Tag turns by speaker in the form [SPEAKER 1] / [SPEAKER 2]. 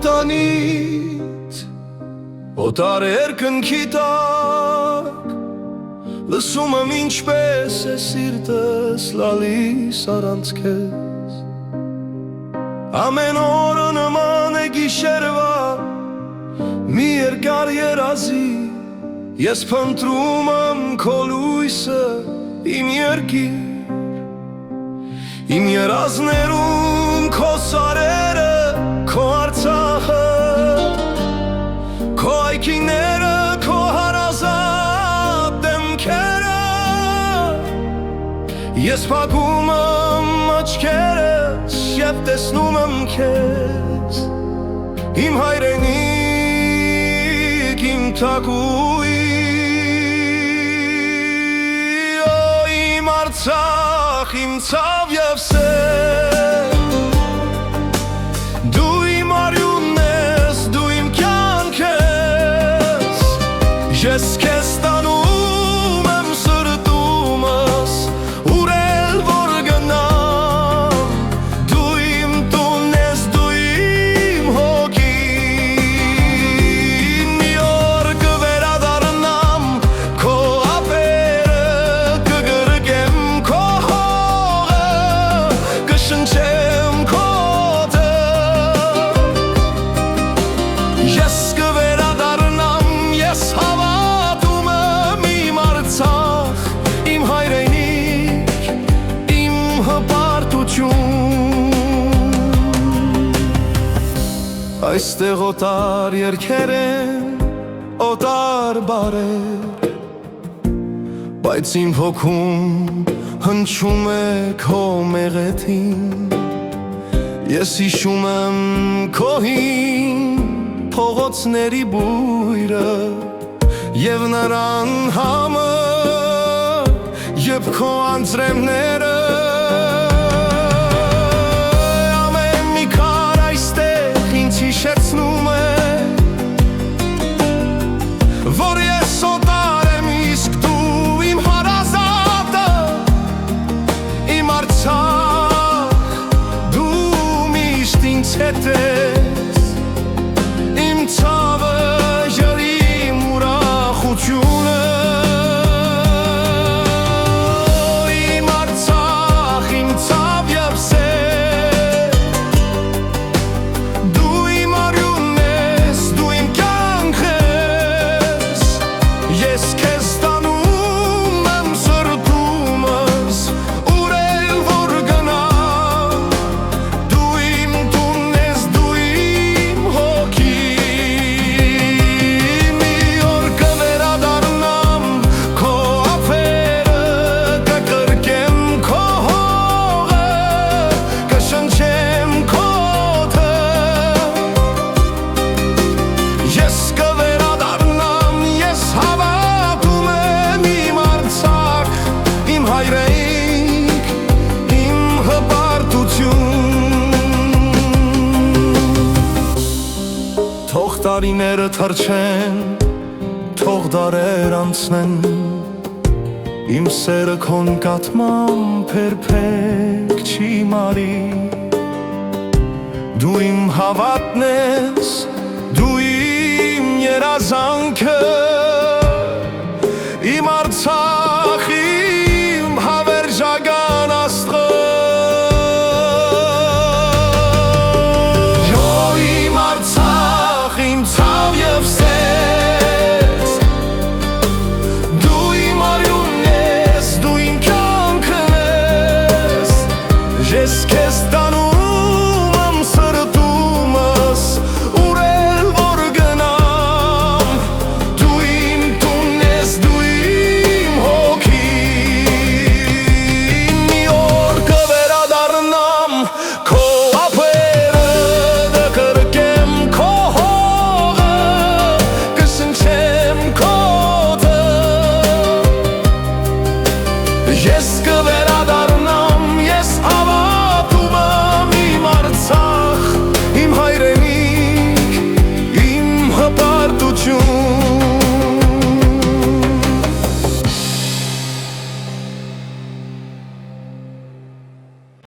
[SPEAKER 1] տանից օտար երկնքի տակ լսում եմ ինչպես է սիրտս լալիս առանց քեզ ամեն օրը նման է գիշերվա մի երկար երազի ես փնտրում եմ քո լույսը իմ երկիր իմ երազներում քո սարերը քո Արցախը քո այգիները քո հարազատ դեմքերը ես փակում եմ աչքերս և տեսնում եմ քեզ իմ հայրենիք իմ թագուհի իմ Արցախ իմ ցավ և սեր դու իմ արյունն ես դու իմ կյանքս ես քեզ տանում եմ սրտումս ուր էլ որ գնամ դու իմ տունն ես դու իմ հոգին մի օր կվերադառնամ քո ափերը կգրկեմ քո հողը կշնչեմ քո օդը ես կվերադառնամ ես հավատում եմ իմ Արցախ իմ հայրենիք իմ հպարտություն այստեղ օտար երգեր են օտար բառեր բայց իմ հոգում հնչում է քո մեղեդին ես հիշում եմ քո հին փողոցների բույրը և նրան համը և քո անձրևները ամեն մի քար այստեղ ինձ հիշեցնում է որ ես օտար եմ իսկ դու իմ հարազատը իմ Արցախ դու միշտ ինձ հետ ես իմ ցավը և իմ ուրախությունը իմ Արցախ իմ ցավ և սեր դու իմ արյունն ես դու իմ կյանքս ես քեզ տանում եմ սրտումս ուր էլ որ գնամ դու իմ տունն ես դու իմ հոգին մի օր կվերադառնամ քո ափերը կկրկեմ քո հողը կշնչեմ քո օդը ես կվերադառնամ ես հավատում եմ իմ Արցախ իմ հայրենիք իմ հպարտություն թող տարիները թռչեն թող դարեր անցնեն իմ սերը քո նկատմամբ երբեք չի մարի դու իմ հավատն ես դու իմ երազանքը